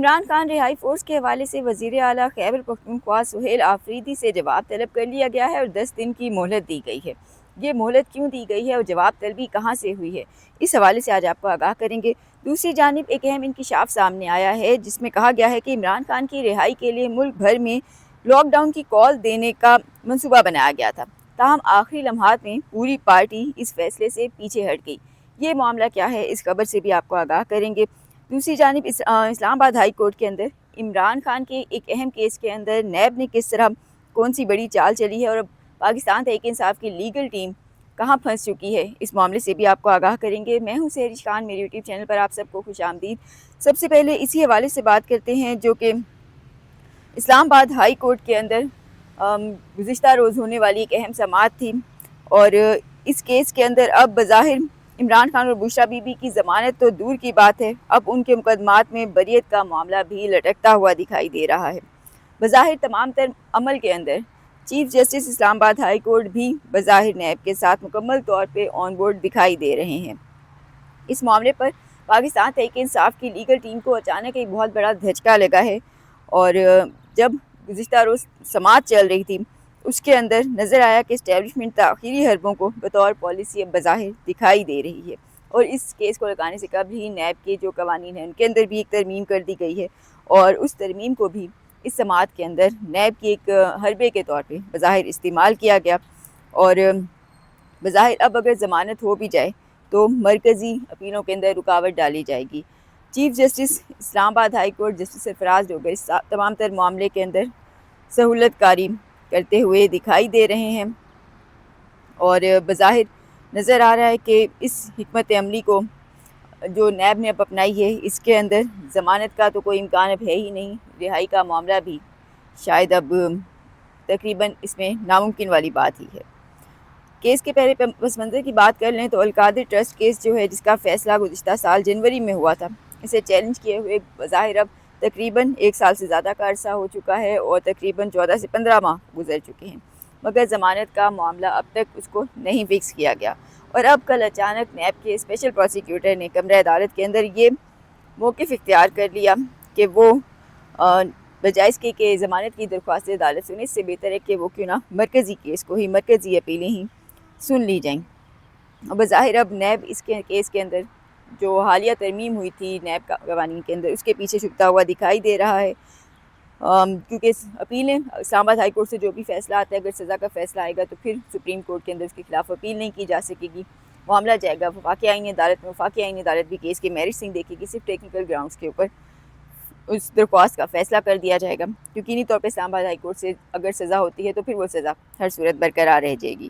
عمران خان رہائی فورس کے حوالے سے وزیر اعلیٰ خیبر پختونخوا سہیل آفریدی سے جواب طلب کر لیا گیا ہے اور 10 دن کی مہلت دی گئی ہے۔ یہ مہلت کیوں دی گئی ہے اور جواب طلبی کہاں سے ہوئی ہے، اس حوالے سے آج آپ کو آگاہ کریں گے۔ دوسری جانب ایک اہم انکشاف سامنے آیا ہے جس میں کہا گیا ہے کہ عمران خان کی رہائی کے لیے ملک بھر میں لاک ڈاؤن کی کال دینے کا منصوبہ بنایا گیا تھا، تاہم آخری لمحات میں پوری پارٹی اس فیصلے سے پیچھے ہٹ گئی۔ یہ معاملہ کیا ہے، اس خبر سے بھی آپ کو آگاہ کریں گے۔ دوسری جانب اسلام آباد ہائی کورٹ کے اندر عمران خان کے ایک اہم کیس کے اندر نیب نے کس طرح کون سی بڑی چال چلی ہے اور اب پاکستان تحریک انصاف کی لیگل ٹیم کہاں پھنس چکی ہے، اس معاملے سے بھی آپ کو آگاہ کریں گے۔ میں ہوں سحرش خان، میرے یوٹیوب چینل پر آپ سب کو خوش آمدید۔ سب سے پہلے اسی حوالے سے بات کرتے ہیں جو کہ اسلام آباد ہائی کورٹ کے اندر گزشتہ روز ہونے والی ایک اہم سماعت تھی، اور اس کیس کے اندر اب بظاہر عمران خان اور بشریٰ بی بی کی ضمانت تو دور کی بات ہے، اب ان کے مقدمات میں بریت کا معاملہ بھی لٹکتا ہوا دکھائی دے رہا ہے۔ بظاہر تمام تر عمل کے اندر چیف جسٹس اسلام آباد ہائی کورٹ بھی بظاہر نیب کے ساتھ مکمل طور پہ آن بورڈ دکھائی دے رہے ہیں۔ اس معاملے پر پاکستان تحریک انصاف کی لیگل ٹیم کو اچانک ایک بہت بڑا دھچکا لگا ہے، اور جب گزشتہ روز سماعت چل رہی تھی اس کے اندر نظر آیا کہ اسٹیبلشمنٹ تاخیری حربوں کو بطور پالیسی اب بظاہر دکھائی دے رہی ہے، اور اس کیس کو لگانے سے قبل ہی نیب کے جو قوانین ہیں ان کے اندر بھی ایک ترمیم کر دی گئی ہے، اور اس ترمیم کو بھی اس سماعت کے اندر نیب کی ایک حربے کے طور پہ بظاہر استعمال کیا گیا، اور بظاہر اب اگر ضمانت ہو بھی جائے تو مرکزی اپیلوں کے اندر رکاوٹ ڈالی جائے گی۔ چیف جسٹس اسلام آباد ہائی کورٹ جسٹس سرفراز ڈوگر اس تمام تر معاملے کے اندر سہولت کاری کرتے ہوئے دکھائی دے رہے ہیں، اور بظاہر نظر آ رہا ہے کہ اس حکمت عملی کو جو نیب نے اب اپنائی ہے اس کے اندر ضمانت کا تو کوئی امکان اب ہے ہی نہیں، رہائی کا معاملہ بھی شاید اب تقریباً اس میں ناممکن والی بات ہی ہے۔ کیس کے پہلے پس منظر کی بات کر لیں تو القادر ٹرسٹ کیس جو ہے جس کا فیصلہ گزشتہ سال جنوری میں ہوا تھا، اسے چیلنج کیے ہوئے بظاہر اب تقریباً 1 سال سے زیادہ کا عرصہ ہو چکا ہے اور تقریباً 14 سے 15 ماہ گزر چکے ہیں، مگر ضمانت کا معاملہ اب تک اس کو نہیں فکس کیا گیا، اور اب کل اچانک نیب کے اسپیشل پروسیکیوٹر نے کمرہ عدالت کے اندر یہ موقف اختیار کر لیا کہ وہ بجائے اس کے کہ ضمانت کی درخواست عدالت سنے، اس سے بہتر ہے کہ وہ کیوں نہ مرکزی کیس کو ہی، مرکزی اپیلیں ہی سن لی جائیں۔ اور بظاہر اب نیب اس کے کیس کے اندر جو حالیہ ترمیم ہوئی تھی نیب کا قوانین کے اندر اس کے پیچھے چھکتا ہوا دکھائی دے رہا ہے، کیونکہ اپیلیں اسلام آباد ہائی کورٹ سے جو بھی فیصلہ آتا ہے، اگر سزا کا فیصلہ آئے گا تو پھر سپریم کورٹ کے اندر اس کے خلاف اپیل نہیں کی جا سکے گی، معاملہ جائے گا وفاقی آئینی عدالت میں، وفاقی آئینی عدالت بھی کیس کے میرٹس نہیں دیکھے گی، صرف ٹیکنیکل گراؤنڈز کے اوپر اس درخواست کا فیصلہ کر دیا جائے گا۔ یقینی طور پہ اسلام آباد ہائی کورٹ سے اگر سزا ہوتی ہے تو پھر وہ سزا ہر صورت برقرار رہ جائے گی۔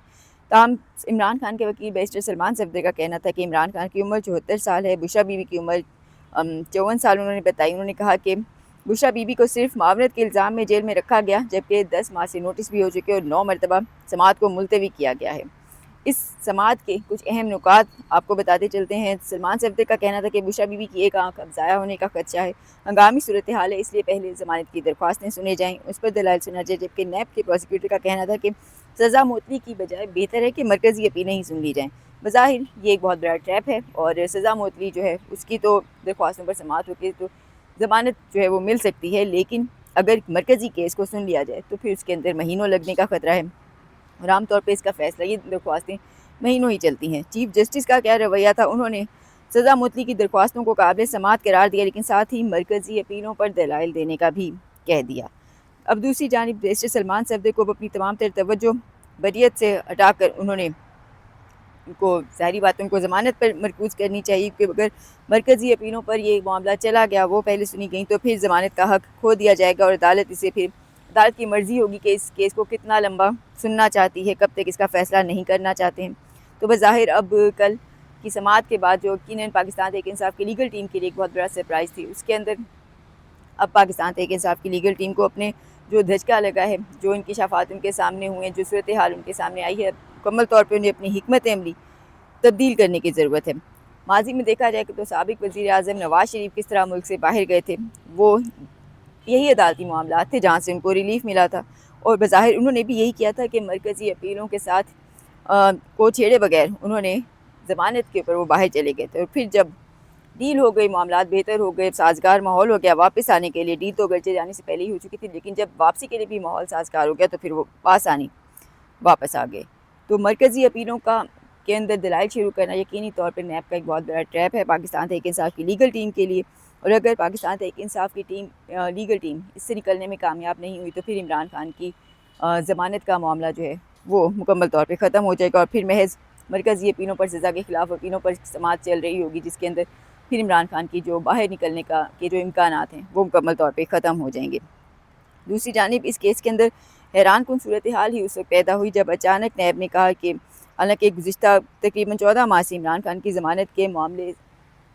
تاہم عمران خان کے وکیل بیرسٹر سلمان صفدر کا کہنا تھا کہ عمران خان کی عمر 74 سال ہے، بشریٰ بی بی کی عمر 54 سال انہوں نے بتائی۔ انہوں نے کہا کہ بشریٰ بی بی کو صرف معاونت کے الزام میں جیل میں رکھا گیا، جبکہ 10 ماہ سے نوٹس بھی ہو چکے اور 9 مرتبہ سماعت کو ملتوی کیا گیا ہے۔ اس سماعت کے کچھ اہم نکات آپ کو بتاتے چلتے ہیں۔ سلمان صفدر کا کہنا تھا کہ بشریٰ بی بی کی ایک آنکھ اب ضائع ہونے کا خدشہ ہے، ہنگامی صورتحال ہے، اس لیے پہلے ضمانت کی درخواستیں سنے جائیں، اس پر دلائل سنا جائے، جبکہ نیب کے پروسیکیوٹر کا کہنا تھا کہ سزا معطلی کی بجائے بہتر ہے کہ مرکزی اپیلیں ہی سن لی جائیں۔ بظاہر یہ ایک بہت بڑا ٹریپ ہے، اور سزا معطلی جو ہے اس کی تو درخواستوں پر سماعت ہو کے تو ضمانت جو ہے وہ مل سکتی ہے، لیکن اگر مرکزی کیس کو سن لیا جائے تو پھر اس کے اندر مہینوں لگنے کا خطرہ ہے، اور عام طور پہ اس کا فیصلہ یہ درخواستیں مہینوں ہی چلتی ہیں۔ چیف جسٹس کا کیا رویہ تھا، انہوں نے سزا معطلی کی درخواستوں کو قابل سماعت قرار دیا، لیکن ساتھ ہی مرکزی اپیلوں پر دلائل دینے کا بھی کہہ دیا۔ اب دوسری جانب بیرسٹر سلمان صفدر کو اپنی تمام تر توجہ بریت سے ہٹا کر انہوں نے کو ظاہری باتوں کو ضمانت پر مرکوز کرنی چاہیے، کہ اگر مرکزی اپیلوں پر یہ معاملہ چلا گیا، وہ پہلے سنی گئیں، تو پھر ضمانت کا حق کھو دیا جائے گا، اور عدالت کی مرضی ہوگی کہ اس کیس کو کتنا لمبا سننا چاہتی ہے، کب تک اس کا فیصلہ نہیں کرنا چاہتے ہیں۔ تو بظاہر اب کل کی سماعت کے بعد جو یقیناً پاکستان تحریک انصاف کی لیگل ٹیم کے لیے ایک بہت بڑا سرپرائز تھی، اس کے اندر اب پاکستان تحریک انصاف کی لیگل ٹیم کو اپنے جو دھچکا لگا ہے، جو انکشافات ان کے سامنے ہوئے ہیں، جو صورتحال ان کے سامنے آئی ہے، مکمل طور پہ انہیں اپنی حکمت عملی تبدیل کرنے کی ضرورت ہے۔ ماضی میں دیکھا جائے کہ تو سابق وزیر اعظم نواز شریف کس طرح ملک سے باہر گئے تھے، وہ یہی عدالتی معاملات تھے جہاں سے ان کو ریلیف ملا تھا، اور بظاہر انہوں نے بھی یہی کیا تھا کہ مرکزی اپیلوں کے ساتھ کو چھیڑے بغیر انہوں نے ضمانت کے اوپر وہ باہر چلے گئے تھے، اور پھر جب ڈیل ہو گئی، معاملات بہتر ہو گئے، سازگار ماحول ہو گیا واپس آنے کے لیے۔ ڈیل تو اگرچہ جانے سے پہلے ہی ہو چکی تھی، لیکن جب واپسی کے لیے بھی ماحول سازگار ہو گیا تو پھر وہ پاس آنی واپس آ گئے۔ تو مرکزی اپیلوں کے اندر دلائل شروع کرنا یقینی طور پر نیب کا ایک بہت بڑا ٹریپ ہے پاکستان تحریک انصاف کی لیگل ٹیم کے لیے، اور اگر پاکستان تحریک انصاف کی لیگل ٹیم اس سے نکلنے میں کامیاب نہیں ہوئی تو پھر عمران خان کی ضمانت کا معاملہ جو ہے وہ مکمل طور پہ ختم ہو جائے گا، اور پھر محض مرکزی اپیلوں پر سزا کے خلاف اپیلوں پر سماعت چل رہی ہوگی، جس کے اندر پھر عمران خان کی جو باہر نکلنے کے جو امکانات ہیں وہ مکمل طور پہ ختم ہو جائیں گے۔ دوسری جانب اس کیس کے اندر حیران کن صورتحال ہی اس وقت پیدا ہوئی جب اچانک نیب نے کہا کہ حالانکہ گزشتہ تقریباً 14 ماہ سے عمران خان کی ضمانت کے معاملے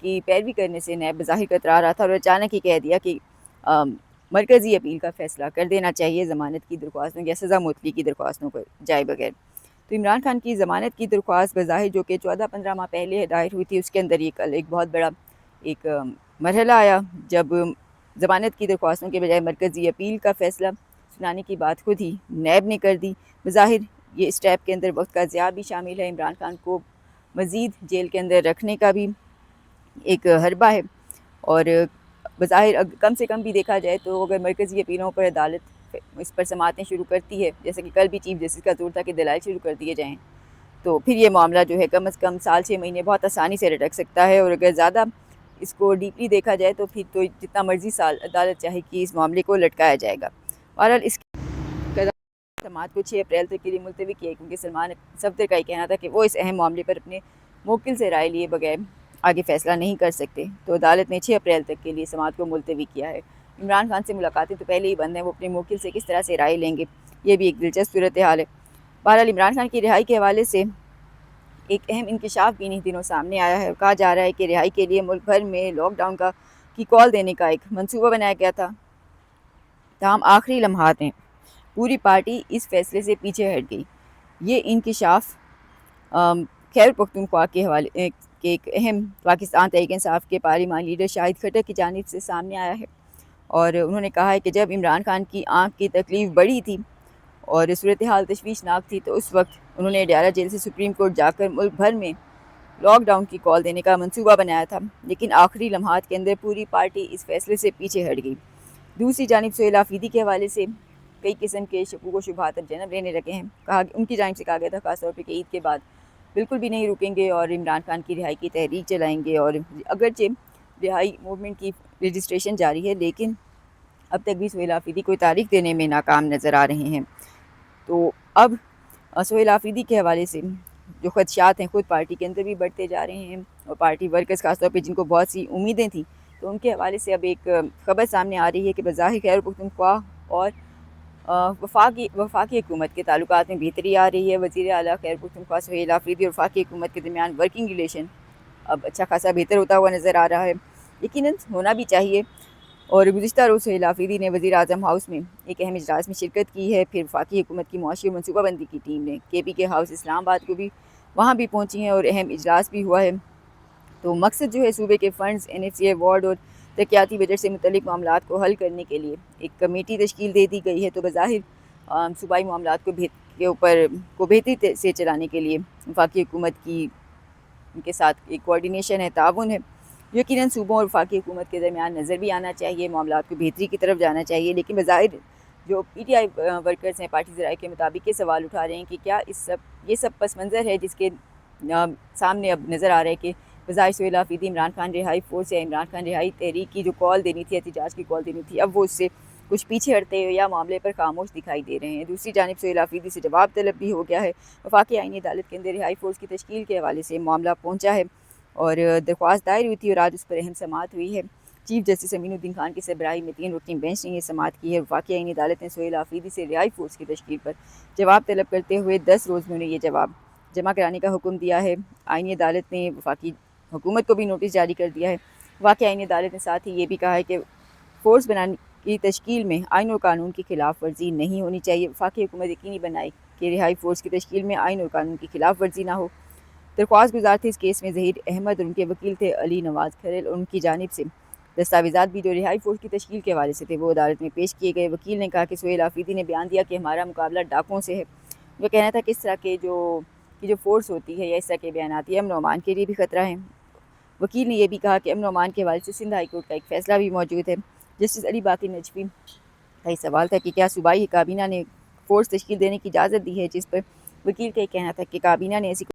کی پیروی کرنے سے نیب بظاہر کترا رہا تھا، اور اچانک ہی کہہ دیا کہ مرکزی اپیل کا فیصلہ کر دینا چاہیے ضمانت کی درخواستوں یا سزا معطلی کی درخواستوں پر جائے بغیر۔ تو عمران خان کی ضمانت کی درخواست بظاہر جو کہ 14-15 ماہ پہلے دائر ہوئی تھی، اس کے اندر یہ کل ایک بہت بڑا ایک مرحلہ آیا جب ضمانت کی درخواستوں کے بجائے مرکزی اپیل کا فیصلہ سنانے کی بات خود ہی نیب نے کر دی۔ بظاہر یہ اسٹیپ کے اندر وقت کا ضیاع بھی شامل ہے، عمران خان کو مزید جیل کے اندر رکھنے کا بھی ایک حربہ ہے، اور بظاہر کم سے کم بھی دیکھا جائے تو اگر مرکزی اپیلوں پر عدالت اس پر سماعتیں شروع کرتی ہے، جیسے کہ کل بھی چیف جسٹس کا زور تھا کہ دلائل شروع کر دیے جائیں، تو پھر یہ معاملہ جو ہے کم از کم سال 6 مہینے بہت آسانی سے لٹک سکتا ہے، اور اگر زیادہ اس کو ڈیپلی دیکھا جائے تو پھر تو جتنا مرضی سال عدالت چاہے کہ اس معاملے کو لٹکایا جائے گا۔ بہرحال اس سماعت کو 6 اپریل تک کے لیے ملتوی کیا، کیونکہ سلمان صفدر کا یہ کہنا تھا کہ وہ اس اہم معاملے پر اپنے موکل سے رائے لیے بغیر آگے فیصلہ نہیں کر سکتے، تو عدالت نے 6 اپریل تک کے لیے سماعت کو ملتوی کیا ہے۔ عمران خان سے ملاقاتیں تو پہلے ہی بند ہیں، وہ اپنے موکل سے کس طرح سے رائے لیں گے، یہ بھی ایک دلچسپ صورتحال ہے۔ بہرحال عمران خان کی رہائی کے حوالے سے ایک اہم انکشاف بھی انہی دنوں سامنے آیا ہے، کہا جا رہا ہے کہ رہائی کے لیے ملک بھر میں لاک ڈاؤن کی کال دینے کا ایک منصوبہ بنایا گیا تھا، تاہم آخری لمحات میں پوری پارٹی اس فیصلے سے پیچھے ہٹ گئی۔ یہ انکشاف خیبر پختونخوا کے حوالے کے ایک اہم پاکستان تحریک انصاف کے پارلیمانی لیڈر شاہد کھٹر کی جانب سے سامنے آیا ہے، اور انہوں نے کہا ہے کہ جب عمران خان کی آنکھ کی تکلیف بڑی تھی اور صورتحال تشویشناک تھی تو اس وقت انہوں نے اڈیالہ جیل سے سپریم کورٹ جا کر ملک بھر میں لاک ڈاؤن کی کال دینے کا منصوبہ بنایا تھا، لیکن آخری لمحات کے اندر پوری پارٹی اس فیصلے سے پیچھے ہٹ گئی۔ دوسری جانب سہیل آفریدی کے حوالے سے کئی قسم کے شکوک و شبہات اب جنم لینے لگے ہیں، ان کی جانب سے کہا گیا تھا خاص طور پہ کہ عید کے بعد بالکل بھی نہیں رکیں گے اور عمران خان کی رہائی کی تحریک چلائیں گے، اور اگرچہ رہائی موومنٹ کی رجسٹریشن جاری ہے لیکن اب تک بھی سہیل آفریدی کوئی تاریخ دینے میں ناکام نظر آ رہے ہیں۔ تو اب سہیل آفریدی کے حوالے سے جو خدشات ہیں خود پارٹی کے اندر بھی بڑھتے جا رہے ہیں، اور پارٹی ورکرز خاص طور پہ جن کو بہت سی امیدیں تھیں تو ان کے حوالے سے اب ایک خبر سامنے آ رہی ہے کہ بظاہر خیبر پختونخوا اور وفاقی حکومت کے تعلقات میں بہتری آ رہی ہے۔ وزیر اعلیٰ خیبر پختونخوا سہیل آفریدی اور وفاقی حکومت کے درمیان ورکنگ ریلیشن اب اچھا خاصا بہتر ہوتا ہوا نظر آ رہا ہے، یقیناً ہونا بھی چاہیے۔ اور گزشتہ روز سہیل آفریدی نے وزیر اعظم ہاؤس میں ایک اہم اجلاس میں شرکت کی ہے، پھر وفاقی حکومت کی معاشی اور منصوبہ بندی کی ٹیم نے KPK ہاؤس اسلام آباد کو بھی وہاں بھی پہنچی ہیں اور اہم اجلاس بھی ہوا ہے۔ تو مقصد جو ہے صوبے کے فنڈز، NFCA ایوارڈ اور ترقیاتی بجٹ سے متعلق معاملات کو حل کرنے کے لیے ایک کمیٹی تشکیل دے دی گئی ہے، تو بظاہر صوبائی معاملات کو بہتری سے چلانے کے لیے وفاقی حکومت کی ان کے ساتھ ایک کوارڈینیشن ہے، تعاون ہے، یقیناً صوبوں اور وفاقی حکومت کے درمیان نظر بھی آنا چاہیے، معاملات کو بہتری کی طرف جانا چاہیے۔ لیکن بظاہر جو PTI ورکرز ہیں پارٹی ذرائع کے مطابق یہ سوال اٹھا رہے ہیں کہ کیا یہ سب پس منظر ہے جس کے سامنے اب نظر آ رہا ہے کہ بظاہر سہیل آفریدی عمران خان رہائی فورس یا عمران خان رہائی تحریک کی جو کال دینی تھی، احتجاج کی کال دینی تھی، اب وہ اس سے کچھ پیچھے ہٹتے ہوئے یا معاملے پر خاموش دکھائی دے رہے ہیں۔ دوسری جانب سہیل آفریدی سے جواب طلب بھی ہو گیا ہے، وفاقی آئینی عدالت کے اندر رہائی فورس کی تشکیل کے حوالے سے معاملہ پہنچا ہے اور درخواست دائر ہوئی تھی اور آج اس پر اہم سماعت ہوئی ہے۔ چیف جسٹس امین الدین خان کی سربراہی میں 3 رکنی بینچ نے یہ سماعت کی ہے۔ وفاقی آئینی عدالت نے سہیل آفریدی سے رہائی فورس کی تشکیل پر جواب طلب کرتے ہوئے 10 روز میں انہیں یہ جواب جمع کرانے کا حکم دیا ہے۔ آئینی عدالت نے وفاقی حکومت کو بھی نوٹس جاری کر دیا ہے۔ وفاقی آئینی عدالت نے ساتھ ہی یہ بھی کہا ہے کہ فورس بنانے کی تشکیل میں آئین اور قانون کی خلاف ورزی نہیں ہونی چاہیے۔ وفاقی حکومت یقینی بنائے کہ رہائی فورس کی تشکیل میں آئین اور قانون کی خلاف ورزی نہ ہو۔ درخواست گزار تھے اس کیس میں ظہیر احمد اور ان کے وکیل تھے علی نواز کھرل، اور ان کی جانب سے دستاویزات بھی جو رہائی فورس کی تشکیل کے حوالے سے تھے وہ عدالت میں پیش کیے گئے۔ وکیل نے کہا کہ سہیل آفریدی نے بیان دیا کہ ہمارا مقابلہ ڈاکوؤں سے ہے۔ وہ کہنا تھا کہ اس طرح کے جو فورس ہوتی ہے یا اس طرح کے بیانات یہ امن و امان کے لیے بھی خطرہ ہیں۔ وکیل نے یہ بھی کہا کہ امن و امان کے حوالے سے سندھ ہائی کورٹ کا ایک فیصلہ بھی موجود ہے۔ جسٹس علی باقر نجوی کا یہ سوال تھا کہ کیا صوبائی کابینہ نے فورس تشکیل دینے کی اجازت دی ہے، جس پر وکیل کا یہ کہنا تھا کہ کابینہ نے ایسی